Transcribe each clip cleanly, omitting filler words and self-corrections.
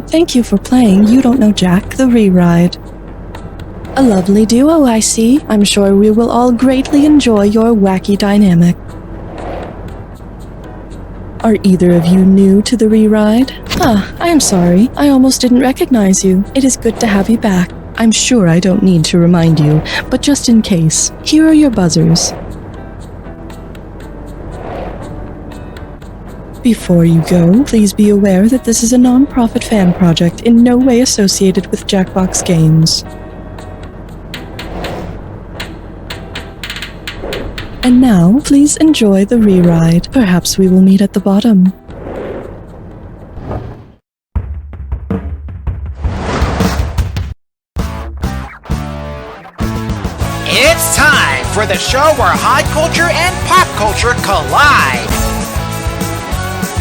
Thank you for playing You Don't Know Jack, the Re-Ride. A lovely duo, I see. I'm sure we will all greatly enjoy your wacky dynamic. Are either of you new to the Re-Ride? I am sorry. I almost didn't recognize you. It is good to have you back. I'm sure I don't need to remind you, but just in case, here are your buzzers. Before you go, please be aware that this is a non-profit fan project in no way associated with Jackbox Games. And now, please enjoy the Re-Ride. Perhaps we will meet at the bottom. It's time for the show where hot culture and pop culture collide.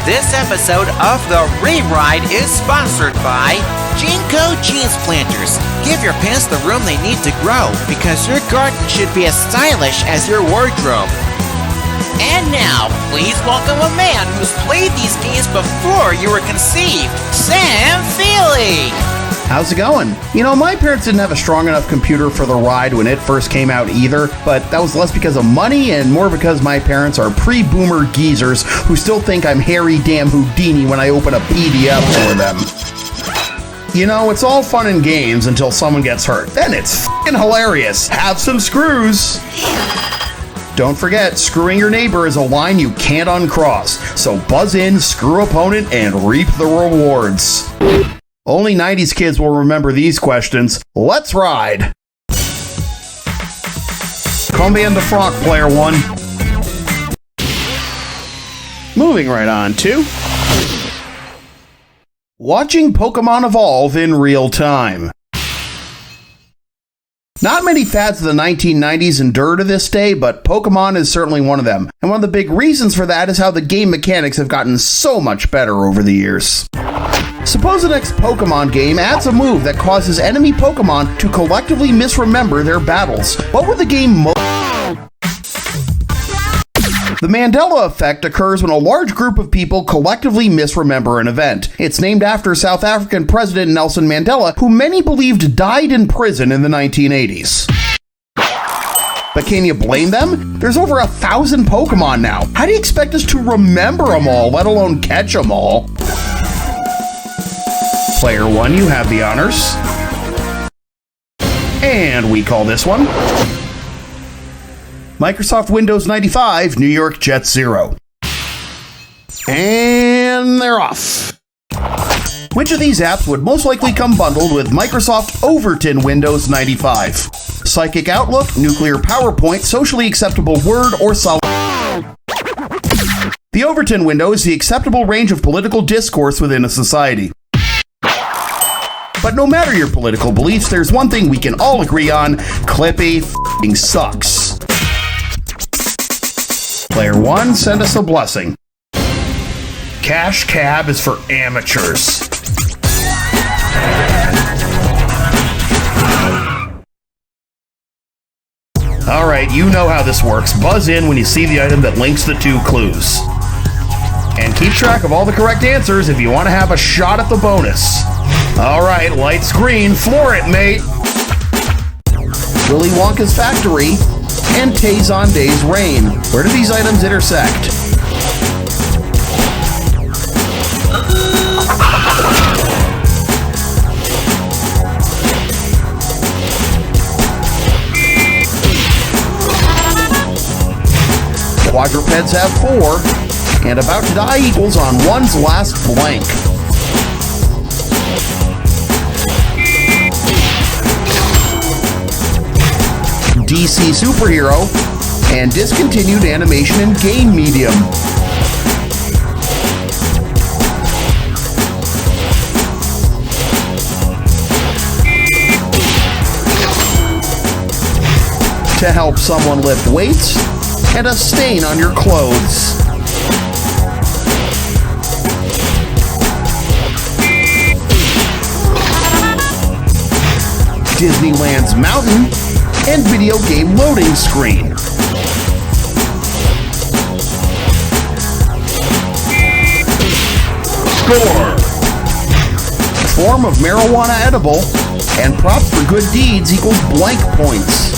This episode of the Re-Ride is sponsored by Jinko Jeans Planters. Give your pants the room they need to grow, because your garden should be as stylish as your wardrobe. And now, please welcome a man who's played these games before you were conceived, Sam Feely. How's it going? You know, my parents didn't have a strong enough computer for the ride when it first came out either, but that was less because of money and more because my parents are pre-boomer geezers who still think I'm Harry damn Houdini when I open a PDF for them. You know, it's all fun and games until someone gets hurt. Then it's f***ing hilarious. Have some screws. Don't forget, screwing your neighbor is a line you can't uncross. So buzz in, screw opponent, and reap the rewards. Only 90s kids will remember these questions. Let's ride. Combien de franc, player one? Moving right on to watching Pokemon evolve in real time. Not many fads of the 1990s endure to this day, but Pokemon is certainly one of them. And one of the big reasons for that is how the game mechanics have gotten so much better over the years. Suppose the next Pokemon game adds a move that causes enemy Pokemon to collectively misremember their battles. What would the game The Mandela effect occurs when a large group of people collectively misremember an event. It's named after South African President Nelson Mandela, who many believed died in prison in the 1980s. But can you blame them? There's over 1,000 Pokemon now. How do you expect us to remember them all, let alone catch them all? Player one, you have the honors. And we call this one Microsoft Windows 95 New York Jet Zero. And they're off. Which of these apps would most likely come bundled with Microsoft Overton Windows 95? Psychic Outlook, Nuclear PowerPoint, Socially Acceptable Word, or Solid. The Overton window is the acceptable range of political discourse within a society. But no matter your political beliefs, there's one thing we can all agree on: Clippy f***ing sucks. Player one, send us a blessing. Cash Cab is for amateurs. Alright, you know how this works. Buzz in when you see the item that links the two clues. And keep track of all the correct answers if you want to have a shot at the bonus. Alright, lights green, floor it, mate! Willy Wonka's Factory and Tay-Zonde's Rain. Where do these items intersect? Quadrupeds have 4, and About to Die equals on one's last blank. DC Superhero, and discontinued animation in game medium. To help someone lift weights, and a stain on your clothes. Disneyland's Mountain, and video game loading screen. Score! form of marijuana edible, and prop for good deeds equals blank points.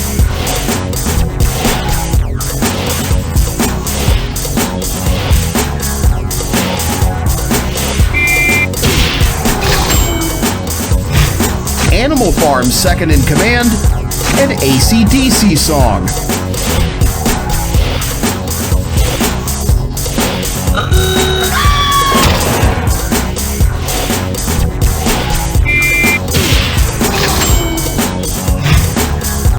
Animal Farm's second in command, an AC/DC song.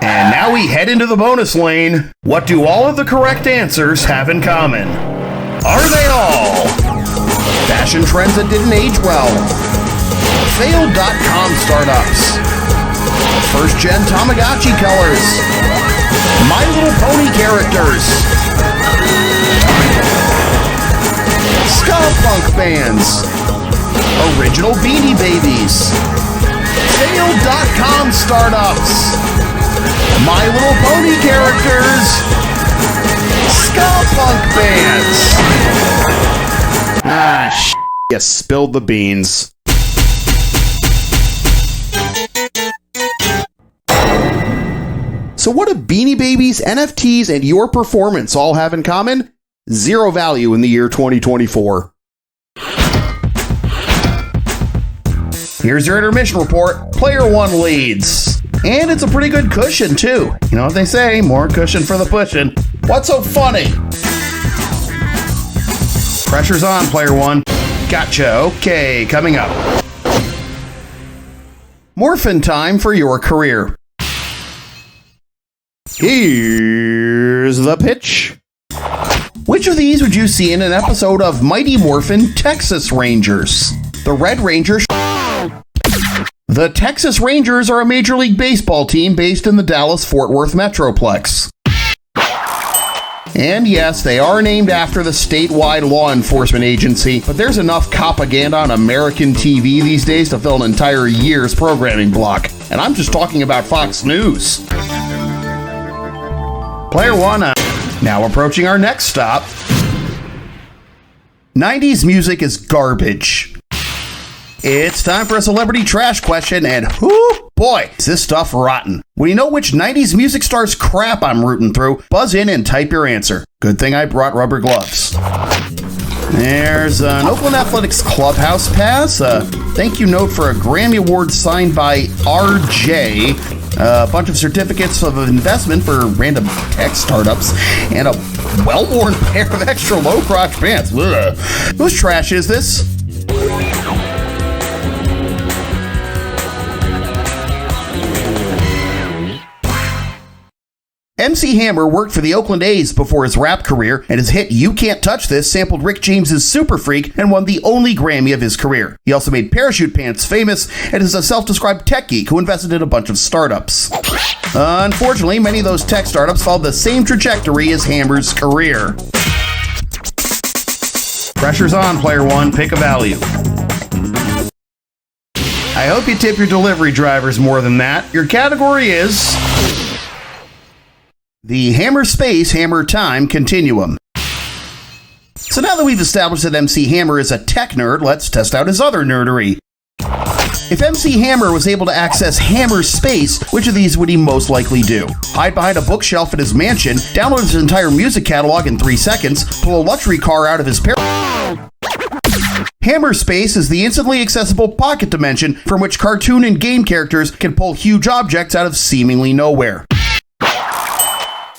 And now we head into the bonus lane. What do all of the correct answers have in common? Are they all fashion trends that didn't age well? Failed.com startups. First-gen Tamagotchi colors. My Little Pony characters. Ska punk bands. Original Beanie Babies. Failed.com startups. My Little Pony characters. Ska punk bands. You spilled the beans. So what do Beanie Babies, NFTs, and your performance all have in common? Zero value in the year 2024. Here's your intermission report. Player 1 leads. And it's a pretty good cushion, too. You know what they say, more cushion for the pushing. What's so funny? Pressure's on, Player 1. Gotcha. Okay, coming up. Morphin time for your career. Here's the pitch. Which of these would you see in an episode of Mighty Morphin Texas Rangers? The Red Rangers. The Texas Rangers are a Major League Baseball team based in the Dallas-Fort Worth Metroplex. And yes, they are named after the statewide law enforcement agency, but there's enough propaganda on American TV these days to fill an entire year's programming block. And I'm just talking about Fox News. Player 1, now approaching our next stop. 90s music is garbage. It's time for a celebrity trash question, and whoo, boy, is this stuff rotten. When you know which 90s music star's crap I'm rooting through, buzz in and type your answer. Good thing I brought rubber gloves. There's an Oakland Athletics clubhouse pass, a thank you note for a Grammy Award signed by RJ, a bunch of certificates of investment for random tech startups, and a well-worn pair of extra low-crotch pants. Ugh. Whose trash is this? MC Hammer worked for the Oakland A's before his rap career, and his hit You Can't Touch This sampled Rick James's Super Freak and won the only Grammy of his career. He also made parachute pants famous and is a self-described tech geek who invested in a bunch of startups. Unfortunately, many of those tech startups followed the same trajectory as Hammer's career. Pressure's on, Player 1. Pick a value. I hope you tip your delivery drivers more than that. Your category is the Hammer Space Hammer Time Continuum. So now that we've established that MC Hammer is a tech nerd, let's test out his other nerdery. If MC Hammer was able to access Hammer Space, which of these would he most likely do? Hide behind a bookshelf at his mansion, download his entire music catalog in 3 seconds, pull a luxury car out of his Hammer Space is the instantly accessible pocket dimension from which cartoon and game characters can pull huge objects out of seemingly nowhere.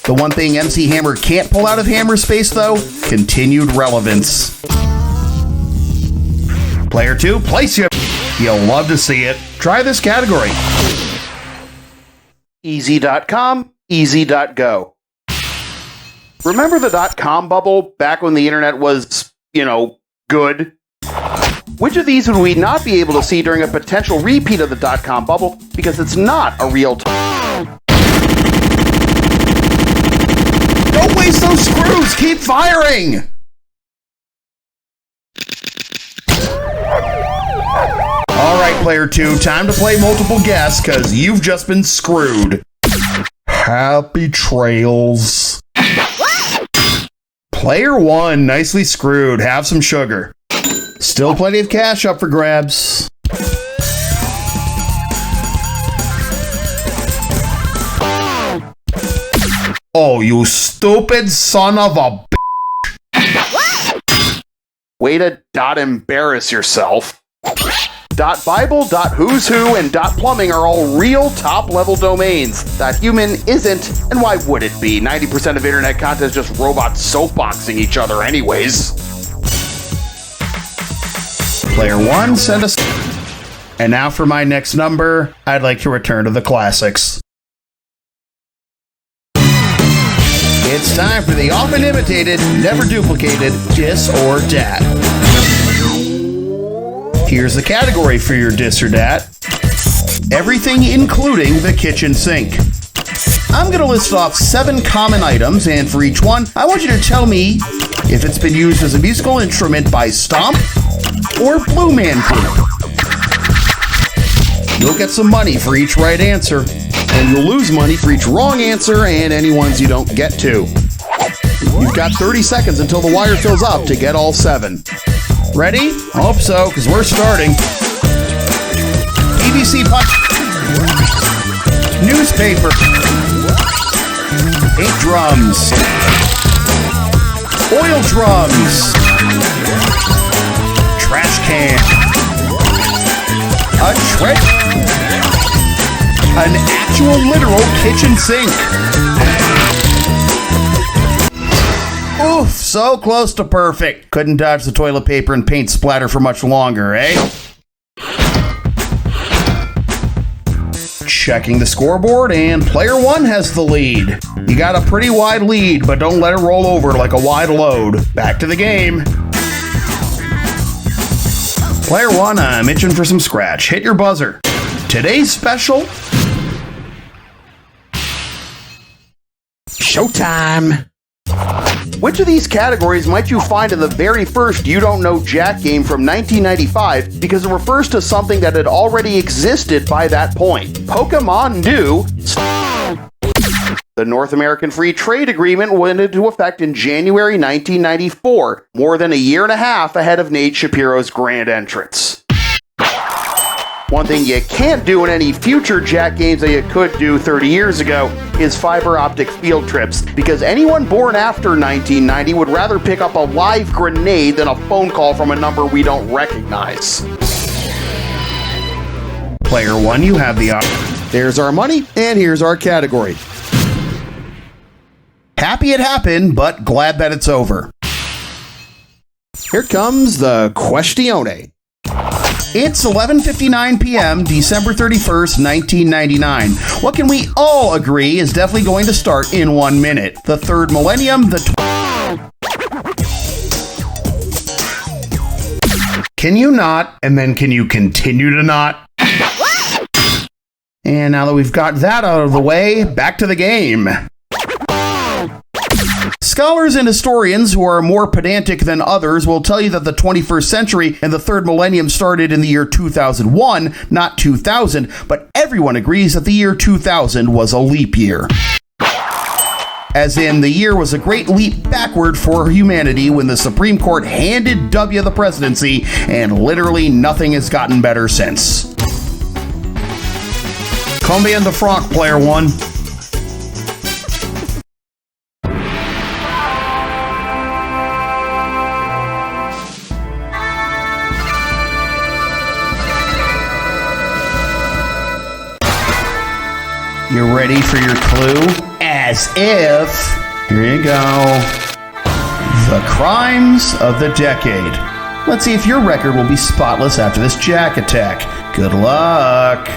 The one thing MC Hammer can't pull out of Hammer Space, though, continued relevance. Player 2, place you. You'll love to see it. Try this category. Easy.com, easy.go. Remember the .com bubble back when the internet was, good? Which of these would we not be able to see during a potential repeat of the .com bubble because it's not a real Don't waste those screws! Keep firing! Alright, Player 2, time to play multiple guess, because you've just been screwed. Happy trails. Player 1, nicely screwed. Have some sugar. Still plenty of cash up for grabs. Oh, you stupid son of a Way to .embarrass yourself. .bible, .who's who, and .plumbing are all real top-level domains. .human isn't, and why would it be? 90% of internet content is just robots soapboxing each other anyways. Player 1, send us... And now for my next number, I'd like to return to the classics. It's time for the often imitated, never duplicated Dis or Dat. Here's the category for your Dis or Dat. Everything including the kitchen sink. I'm going to list off 7 common items, and for each one, I want you to tell me if it's been used as a musical instrument by Stomp or Blue Man Group. You'll get some money for each right answer, and you'll lose money for each wrong answer and any ones you don't get to. You've got 30 seconds until the wire fills up to get all 7. Ready? Hope so, because we're starting. PVC pipe. Newspaper. Paint drums. Oil drums. Trash can. A An actual literal kitchen sink. Oof, so close to perfect. Couldn't dodge the toilet paper and paint splatter for much longer, eh? Checking the scoreboard, and player 1 has the lead. You got a pretty wide lead, but don't let it roll over like a wide load. Back to the game. Player 1, I'm itching for some scratch. Hit your buzzer. Today's special... Showtime! Which of these categories might you find in the very first You Don't Know Jack game from 1995 because it refers to something that had already existed by that point? Pokemon do. The North American Free Trade Agreement went into effect in January 1994, more than a year and a half ahead of Nate Shapiro's grand entrance. One thing you can't do in any future Jack games that you could do 30 years ago is fiber optic field trips, because anyone born after 1990 would rather pick up a live grenade than a phone call from a number we don't recognize. Player 1, you have the option. There's our money, and here's our category. Happy it happened, but glad that it's over. Here comes the Questione. It's 11:59 p.m., December 31st, 1999. What can we all agree is definitely going to start in 1 minute? The third millennium, Can you not? And then can you continue to not? And now that we've got that out of the way, back to the game. Scholars and historians who are more pedantic than others will tell you that the 21st century and the third millennium started in the year 2001, not 2000, but everyone agrees that the year 2000 was a leap year. As in, the year was a great leap backward for humanity when the Supreme Court handed W the presidency, and literally nothing has gotten better since. Combien de francs, player 1? You ready for your clue? As if. Here you go. The crimes of the decade. Let's see if your record will be spotless after this Jack attack. Good luck.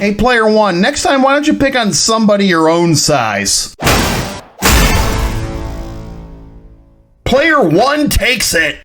Hey, player one, next time why don't you pick on somebody your own size? Player one takes it.